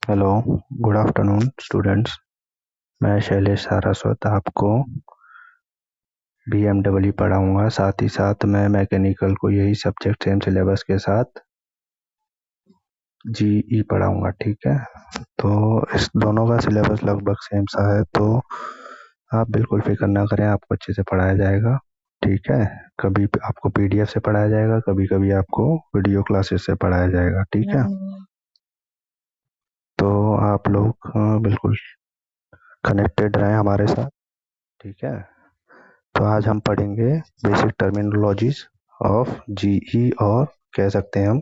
Hello, good afternoon students. मैं शैलेश सारस्वत आपको BMW पढ़ाऊँगा, साथ ही साथ मैं मैकेनिकल को यही सब्जेक्ट सेम सिलेबस के साथ GE पढ़ाऊँगा, ठीक है। तो इस दोनों का सिलेबस लगभग सेम सा है, तो आप बिल्कुल फिक्र ना करें, आपको अच्छे से पढ़ाया जाएगा, ठीक है। कभी आपको PDF से पढ़ाया जाएगा, कभी कभी आपको वीडियो क्लासेस से पढ़ाया जाएगा, ठीक है। तो आप लोग बिल्कुल कनेक्टेड रहें हमारे साथ, ठीक है। तो आज हम पढ़ेंगे बेसिक टर्मिनोलॉजीज ऑफ GE और कह सकते हैं हम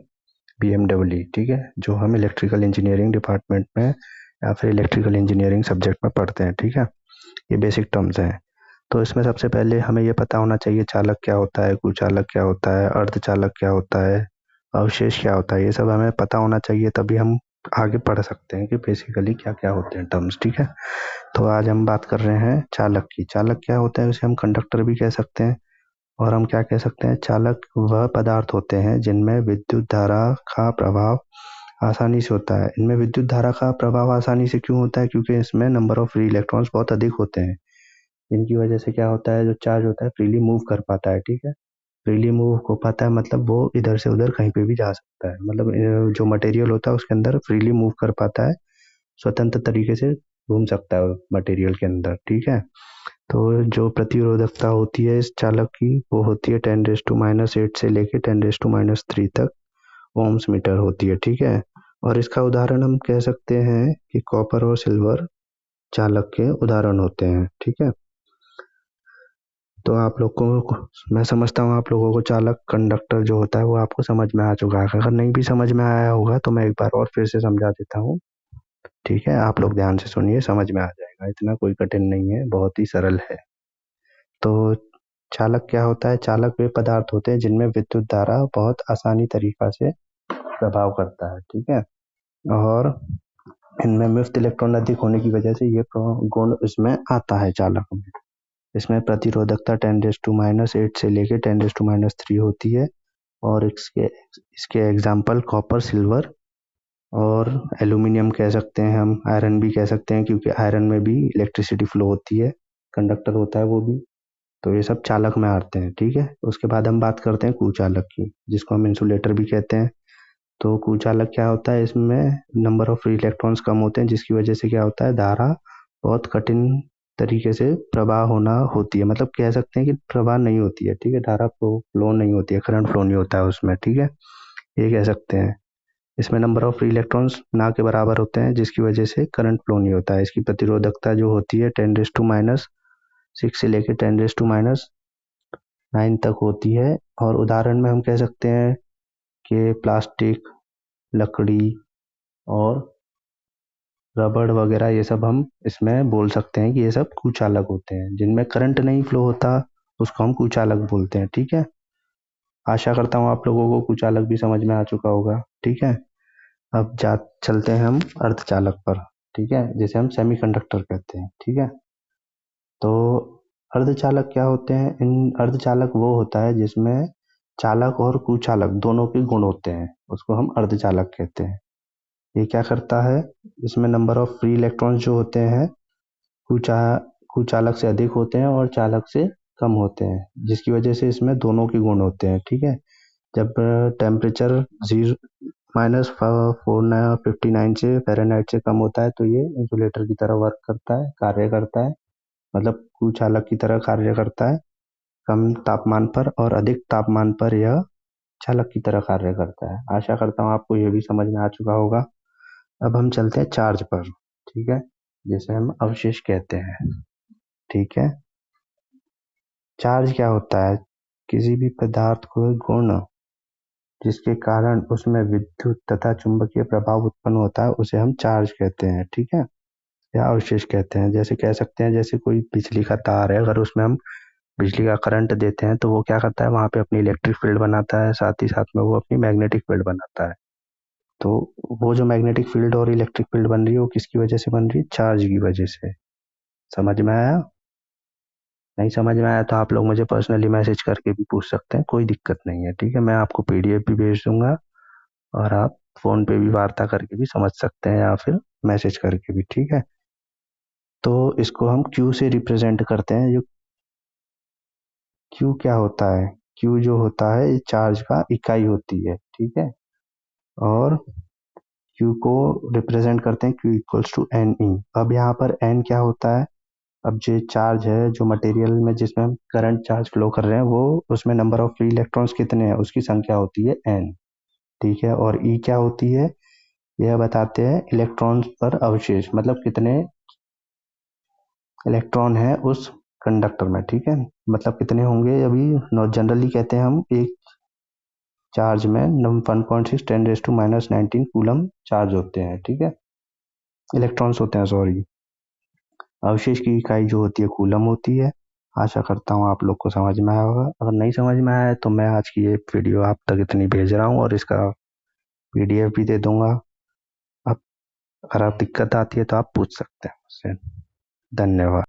BMW, ठीक है, जो हम इलेक्ट्रिकल इंजीनियरिंग डिपार्टमेंट में या फिर इलेक्ट्रिकल इंजीनियरिंग सब्जेक्ट में पढ़ते हैं, ठीक है। ये बेसिक टर्म्स हैं। तो इसमें सबसे पहले हमें ये पता होना चाहिए चालक क्या होता है, कुचालक क्या होता है, अर्धचालक क्या होता है, अवशेष क्या होता है। ये सब हमें पता होना चाहिए, तभी हम आगे पढ़ सकते हैं कि बेसिकली क्या क्या होते हैं टर्म्स, ठीक है। तो आज हम बात कर रहे हैं चालक की। चालक क्या होता है, उसे हम कंडक्टर भी कह सकते हैं, और हम क्या कह सकते हैं, चालक वह पदार्थ होते हैं जिनमें विद्युत धारा का प्रभाव आसानी से होता है। इनमें विद्युत धारा का प्रभाव आसानी से क्यों होता है, क्योंकि इसमें नंबर ऑफ फ्री इलेक्ट्रॉन्स बहुत अधिक होते हैं। इनकी वजह से क्या होता है, जो चार्ज होता है फ्रीली मूव कर पाता है, ठीक है। फ्रीली मूव हो पाता है मतलब वो इधर से उधर कहीं पे भी जा सकता है, मतलब जो मटेरियल होता है उसके अंदर फ्रीली मूव कर पाता है, स्वतंत्र तरीके से घूम सकता है मटेरियल के अंदर, ठीक है। तो जो प्रतिरोधकता होती है इस चालक की, वो होती है 10⁻⁸ से लेके 10⁻³ तक ओम्स मीटर होती है, ठीक है। और इसका उदाहरण हम कह सकते हैं कि कॉपर और सिल्वर चालक के उदाहरण होते हैं, ठीक है। तो आप लोगों को, मैं समझता हूँ आप लोगों को चालक कंडक्टर जो होता है वो आपको समझ में आ चुका है। अगर नहीं भी समझ में आया होगा तो मैं एक बार और फिर से समझा देता हूँ, ठीक है। आप लोग ध्यान से सुनिए, समझ में आ जाएगा, इतना कोई कठिन नहीं है, बहुत ही सरल है। तो चालक क्या होता है, चालक वे पदार्थ होते हैं जिनमें विद्युत धारा बहुत आसानी तरीका से प्रभाव करता है, ठीक है। और इनमें मुफ्त इलेक्ट्रॉन अधिक होने की वजह से ये गुण इसमें आता है चालक में। इसमें प्रतिरोधकता 10⁻⁸ से लेके 10⁻³ होती है, और इसके इसके एग्जाम्पल कॉपर, सिल्वर और एल्यूमिनियम कह सकते हैं, हम आयरन भी कह सकते हैं, क्योंकि आयरन में भी इलेक्ट्रिसिटी फ्लो होती है, कंडक्टर होता है वो भी। तो ये सब चालक में आते हैं, ठीक है। उसके बाद हम बात करते हैं कुचालक की, जिसको हम इंसुलेटर भी कहते हैं। तो कुचालक क्या होता है, इसमें नंबर ऑफ फ्री इलेक्ट्रॉन्स कम होते हैं, जिसकी वजह से क्या होता है, धारा बहुत कठिन तरीके से प्रवाह होना होती है, मतलब कह सकते हैं कि प्रवाह नहीं होती है, ठीक है। धारा फ्लो नहीं होती है, करंट फ्लो नहीं होता है उसमें, ठीक है, ये कह सकते हैं। इसमें नंबर ऑफ फ्री इलेक्ट्रॉन्स ना के बराबर होते हैं, जिसकी वजह से करंट फ्लो नहीं होता है। इसकी प्रतिरोधकता जो होती है 10⁻⁶ से लेकर 10⁻⁹ तक होती है। और उदाहरण में हम कह सकते हैं कि प्लास्टिक, लकड़ी और रबड़ वगैरह, ये सब हम इसमें बोल सकते हैं कि ये सब कुचालक होते हैं। जिनमें करंट नहीं फ्लो होता उसको हम कुचालक बोलते हैं, ठीक है। आशा करता हूँ आप लोगों को कुचालक भी समझ में आ चुका होगा, ठीक है। अब जा चलते हैं हम अर्धचालक पर, ठीक है, जिसे हम सेमीकंडक्टर कहते हैं, ठीक है। तो अर्धचालक क्या होते हैं, इन अर्धचालक वो होता है जिसमें चालक और कुचालक दोनों के गुण होते हैं, उसको हम अर्धचालक कहते हैं। ये क्या करता है, इसमें नंबर ऑफ फ्री इलेक्ट्रॉन्स जो होते हैं कुचा कुचालक से अधिक होते हैं और चालक से कम होते हैं, जिसकी वजह से इसमें दोनों के गुण होते हैं, ठीक है। जब टेम्परेचर 459 से फ़ारेनहाइट से कम होता है तो ये इंसुलेटर की तरह वर्क करता है, कार्य करता है, मतलब कुचालक की तरह कार्य करता है कम तापमान पर, और अधिक तापमान पर यह चालक की तरह कार्य करता है। आशा करता हूँ आपको ये भी समझ में आ चुका होगा। अब हम चलते हैं चार्ज पर, ठीक है, जिसे हम अवशेष कहते हैं, ठीक है। चार्ज क्या होता है, किसी भी पदार्थ को गुण जिसके कारण उसमें विद्युत तथा चुंबकीय प्रभाव उत्पन्न होता है उसे हम चार्ज कहते हैं, ठीक है, या अवशेष कहते हैं। जैसे कह सकते हैं, जैसे कोई बिजली का तार है, अगर उसमें हम बिजली का करंट देते हैं तो वो क्या करता है, वहां पे अपनी इलेक्ट्रिक फील्ड बनाता है, साथ ही साथ में वो अपनी मैग्नेटिक फील्ड बनाता है। तो वो जो मैग्नेटिक फील्ड और इलेक्ट्रिक फील्ड बन रही है वो किसकी वजह से बन रही है, चार्ज की वजह से। समझ में आया। नहीं समझ में आया तो आप लोग मुझे पर्सनली मैसेज करके भी पूछ सकते हैं, कोई दिक्कत नहीं है, ठीक है। मैं आपको पीडीएफ भी भेज दूंगा और आप फ़ोन पे भी वार्ता करके भी समझ सकते हैं या फिर मैसेज करके भी, ठीक है। तो इसको हम क्यू से रिप्रेजेंट करते हैं। जो क्यू क्या होता है, क्यू जो होता है ये चार्ज का इकाई होती है, ठीक है। और क्यू को रिप्रेजेंट करते हैं Q equals to N E. अब यहाँ पर एन क्या होता है, अब जो चार्ज है जो मटेरियल में जिसमें हम करंट चार्ज फ्लो कर रहे हैं वो उसमें नंबर ऑफ फ्री इलेक्ट्रॉन्स कितने हैं उसकी संख्या होती है एन, ठीक है। और ई क्या होती है, यह बताते हैं इलेक्ट्रॉन्स पर अवशेष, मतलब कितने इलेक्ट्रॉन है उस कंडक्टर में, ठीक है। मतलब कितने होंगे, अभी जनरली कहते हैं हम एक चार्ज में 1.6 10⁻⁻19 कूलम चार्ज होते हैं, ठीक है, इलेक्ट्रॉन्स होते हैं, सॉरी। अवशेष की इकाई जो होती है कूलम होती है। आशा करता हूँ आप लोग को समझ में आया होगा। अगर नहीं समझ में आया है तो मैं आज की ये वीडियो आप तक इतनी भेज रहा हूँ और इसका पीडीएफ भी दे दूंगा। अब अगर आप दिक्कत आती है तो आप पूछ सकते हैं मुझसे। धन्यवाद।